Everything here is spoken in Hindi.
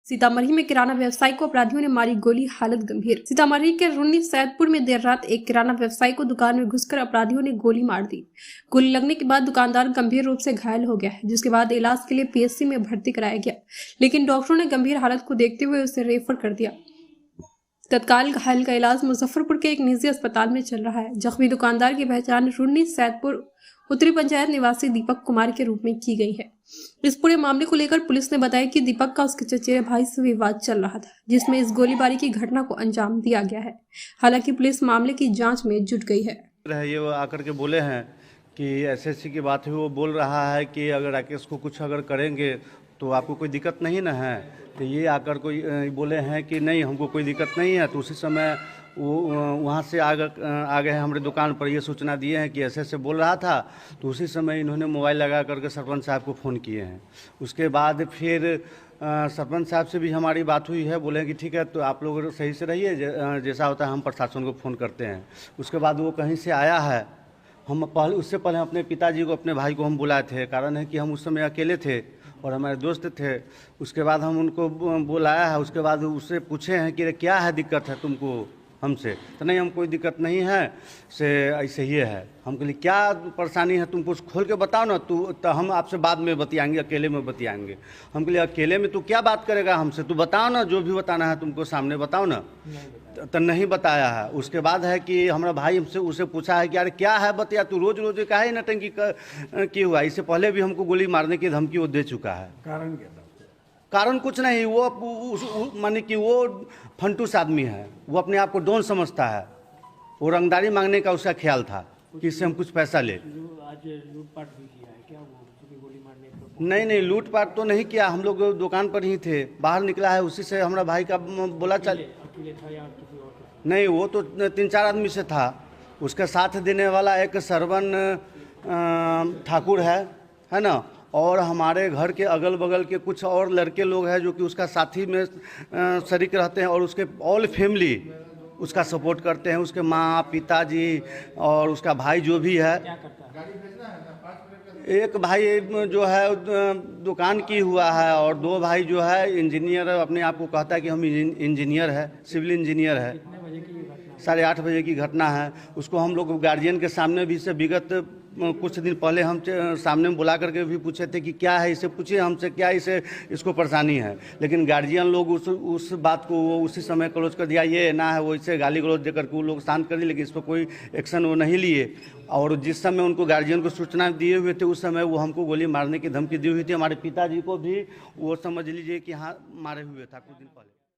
सीतामढ़ी में किराना व्यवसायी को अपराधियों ने मारी गोली, हालत गंभीर। सीतामढ़ी के रुन्नी सैदपुर में देर रात एक किराना व्यवसायी को दुकान में घुसकर अपराधियों ने गोली मार दी। गोली लगने के बाद दुकानदार गंभीर रूप से घायल हो गया है, जिसके बाद इलाज के लिए पीएचसी में भर्ती कराया गया, लेकिन डॉक्टरों ने गंभीर हालत को देखते हुए उसे रेफर कर दिया। तत्काल घायल का इलाज मुजफ्फरपुर के एक निजी अस्पताल में चल रहा है। जख्मी दुकानदार की पहचान रुन्नी सैदपुर उत्तरी पंचायत निवासी दीपक कुमार के रूप में की गई है। इस पूरे मामले को लेकर पुलिस ने बताया कि दीपक का उसके चचेरे भाई से विवाद चल रहा था, जिसमें इस गोलीबारी की घटना को अंजाम दिया गया है। हालांकि पुलिस मामले की जांच में जुट गई है। ये वो आकर के बोले हैं कि एसएससी की बात है, वो बोल रहा है कि अगर राकेश को कुछ अगर करेंगे तो आपको कोई दिक्कत नहीं ना है। तो ये आकर कोई बोले हैं कि नहीं हमको कोई दिक्कत नहीं है। तो उसी समय वो वहाँ से आ गए हैं हमारे दुकान पर, ये सूचना दिए हैं कि ऐसे बोल रहा था। तो उसी समय इन्होंने मोबाइल लगा करके सरपंच साहब को फ़ोन किए हैं। उसके बाद फिर सरपंच साहब से भी हमारी बात हुई है, बोले कि ठीक है तो आप लोग सही से रहिए, जैसा होता है हम प्रशासन को फ़ोन करते हैं। उसके बाद वो कहीं से आया है। उससे पहले अपने पिताजी को, अपने भाई को हम बुलाए थे। कारण है कि हम उस समय अकेले थे और हमारे दोस्त थे। उसके बाद हम उनको बुलाया है। उसके बाद उससे पूछे हैं कि क्या है दिक्कत है तुमको हमसे। तो नहीं, हम कोई दिक्कत नहीं है, से ऐसे ही है। हम कहलिए क्या परेशानी है तुमको खोल के बताओ ना। तो हम आपसे बाद में बतियाएंगे, अकेले में बतियाएंगे। हम कहलिए अकेले में तू क्या बात करेगा हमसे, तू बताओ ना, जो भी बताना है तुमको सामने बताओ ना। तो नहीं बताया है। उसके बाद है कि हमारा भाई हमसे उसे पूछा है कि यार क्या है बतिया, तू रोज रोज काहे नटंकी की हुआ। इससे पहले भी हमको गोली मारने की धमकी वो दे चुका है। कारण क्या था? कारण कुछ नहीं, वो माने कि वो फंटूस आदमी है। वो अपने आप को डॉन समझता है। वो रंगदारी मांगने का उसका ख्याल था कि इससे हम कुछ पैसा ले। आज लूटपाट भी किया है क्या वो गोली मारने को? नहीं, लूटपाट तो नहीं किया। हम लोग दुकान पर ही थे, बाहर निकला है। उसी से हमारा भाई का बोला चल। अकेले था या किसी और? नहीं, वो तो 3-4 आदमी से था। उसके साथ देने वाला एक सरवन ठाकुर है ना। और हमारे घर के अगल बगल के कुछ और लड़के लोग हैं जो कि उसका साथी में शरीक रहते हैं। और उसके ऑल फैमिली उसका सपोर्ट करते हैं। उसके माँ, पिताजी और उसका भाई जो भी है। एक भाई जो है दुकान की हुआ है और 2 भाई जो है इंजीनियर, अपने आप को कहता है कि हम इंजीनियर है, सिविल इंजीनियर है। 8:30 बजे की घटना है। उसको हम लोग गार्जियन के सामने भी से विगत कुछ दिन पहले हम सामने में बुला करके भी पूछे थे कि क्या है, इसे पूछिए हमसे क्या इसको परेशानी है। लेकिन गार्जियन लोग उस बात को वो उसी समय क्लोज कर दिया। ये ना है वो, इसे गाली गलौज दे करके वो लोग शांत कर दिए, लेकिन इस पर कोई एक्शन वो नहीं लिए। और जिस समय उनको गार्जियन को सूचना दिए हुए थे उस समय वो हमको गोली मारने की धमकी दी हुई थी। हमारे पिताजी को भी वो समझ लीजिए कि हाँ मारे हुए था कुछ दिन पहले।